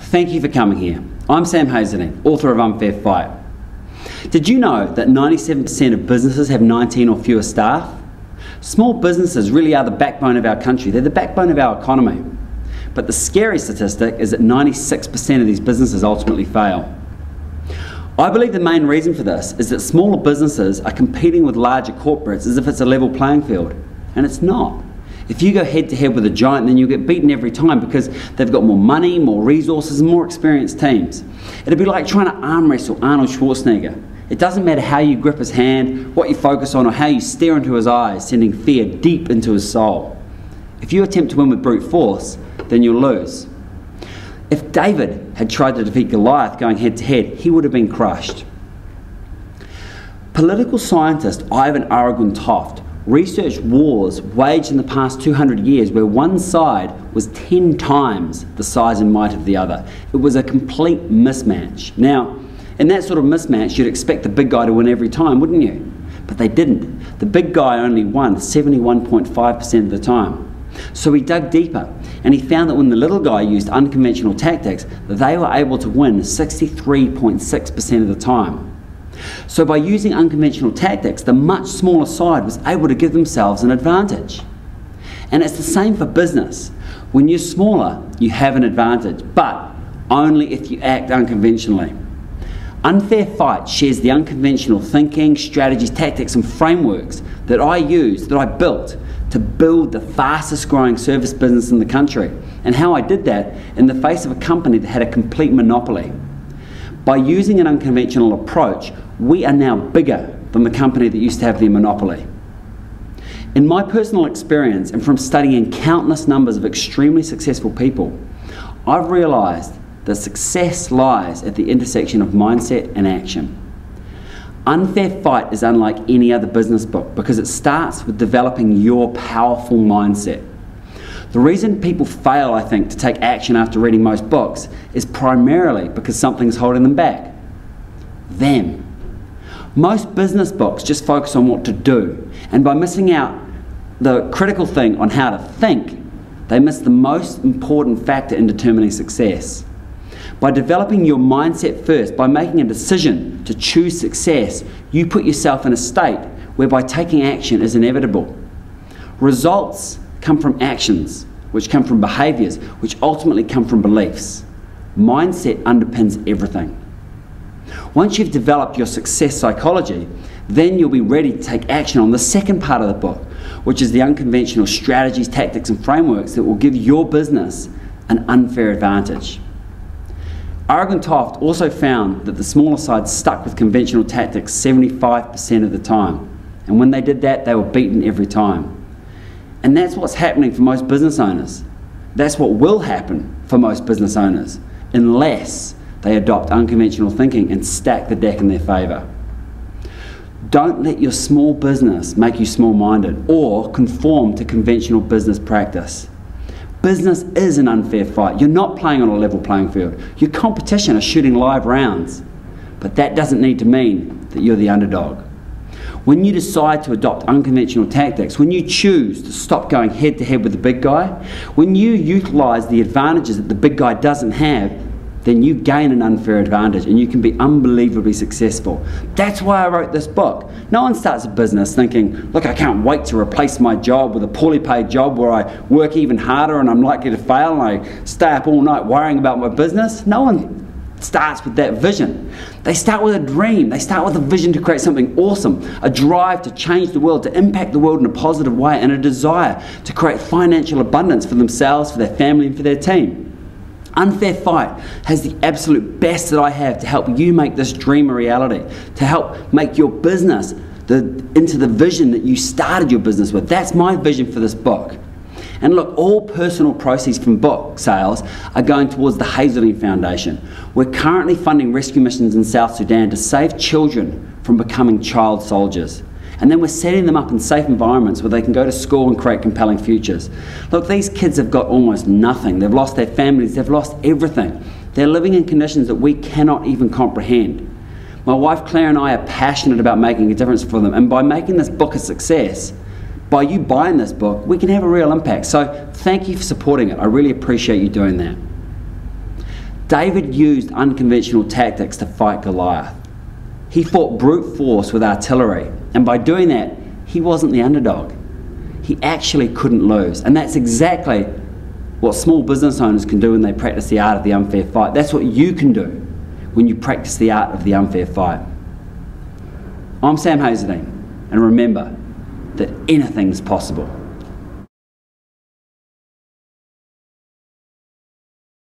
Thank you for coming here. I'm Sam Hazledine, author of Unfair Fight. Did you know that 97% of businesses have 19 or fewer staff? Small businesses really are the backbone of our country. They're the backbone of our economy. But the scary statistic is that 96% of these businesses ultimately fail. I believe the main reason for this is that smaller businesses are competing with larger corporates as if it's a level playing field, and it's not. If you go head-to-head with a giant, then you'll get beaten every time because they've got more money, more resources, and more experienced teams. It'd be like trying to arm wrestle Arnold Schwarzenegger. It doesn't matter how you grip his hand, what you focus on, or how you stare into his eyes, sending fear deep into his soul. If you attempt to win with brute force, then you'll lose. If David had tried to defeat Goliath going head-to-head, he would have been crushed. Political scientist Ivan Aragon Toft researched wars waged in the past 200 years where one side was 10 times the size and might of the other. It was a complete mismatch. Now, in that sort of mismatch, you'd expect the big guy to win every time, wouldn't you? But they didn't. The big guy only won 71.5% of the time. So he dug deeper, and he found that when the little guy used unconventional tactics, they were able to win 63.6% of the time. So by using unconventional tactics, the much smaller side was able to give themselves an advantage. And it's the same for business. When you're smaller, you have an advantage, but only if you act unconventionally. Unfair Fight shares the unconventional thinking, strategies, tactics, and frameworks that I used, that I built, to build the fastest growing service business in the country, and how I did that in the face of a company that had a complete monopoly. By using an unconventional approach, we are now bigger than the company that used to have the monopoly. In my personal experience, and from studying countless numbers of extremely successful people, I've realized that success lies at the intersection of mindset and action. Unfair Fight is unlike any other business book because it starts with developing your powerful mindset. The reason people fail, I think, to take action after reading most books is primarily because something's holding them back. Them. Most business books just focus on what to do, and by missing out the critical thing on how to think, they miss the most important factor in determining success. By developing your mindset first, by making a decision to choose success, you put yourself in a state whereby taking action is inevitable. Results come from actions, which come from behaviors, which ultimately come from beliefs. Mindset underpins everything. Once you've developed your success psychology, then you'll be ready to take action on the second part of the book, which is the unconventional strategies, tactics, and frameworks that will give your business an unfair advantage. Aragon Toft also found that the smaller side stuck with conventional tactics 75% of the time. And when they did that, they were beaten every time. And that's what's happening for most business owners. That's what will happen for most business owners, unless they adopt unconventional thinking and stack the deck in their favor. Don't let your small business make you small-minded or conform to conventional business practice. Business is an unfair fight. You're not playing on a level playing field. Your competition are shooting live rounds. But that doesn't need to mean that you're the underdog. When you decide to adopt unconventional tactics, when you choose to stop going head-to-head with the big guy, when you utilize the advantages that the big guy doesn't have, then you gain an unfair advantage and you can be unbelievably successful. That's why I wrote this book. No one starts a business thinking, look, I can't wait to replace my job with a poorly paid job where I work even harder and I'm likely to fail and I stay up all night worrying about my business. No one starts with that vision. They start with a dream. They start with a vision to create something awesome, a drive to change the world, to impact the world in a positive way, and a desire to create financial abundance for themselves, for their family, and for their team. Unfair Fight has the absolute best that I have to help you make this dream a reality, to help make your business into the vision that you started your business with. That's my vision for this book. And look, all personal proceeds from book sales are going towards the Hazledine Foundation. We're currently funding rescue missions in South Sudan to save children from becoming child soldiers. And then we're setting them up in safe environments where they can go to school and create compelling futures. Look, these kids have got almost nothing. They've lost their families, they've lost everything. They're living in conditions that we cannot even comprehend. My wife Claire and I are passionate about making a difference for them, and by making this book a success, by you buying this book, we can have a real impact. So thank you for supporting it. I really appreciate you doing that. David used unconventional tactics to fight Goliath. He fought brute force with artillery, and by doing that, he wasn't the underdog. He actually couldn't lose, and that's exactly what small business owners can do when they practice the art of the unfair fight. That's what you can do when you practice the art of the unfair fight. I'm Sam Hazledine, and remember that anything's possible.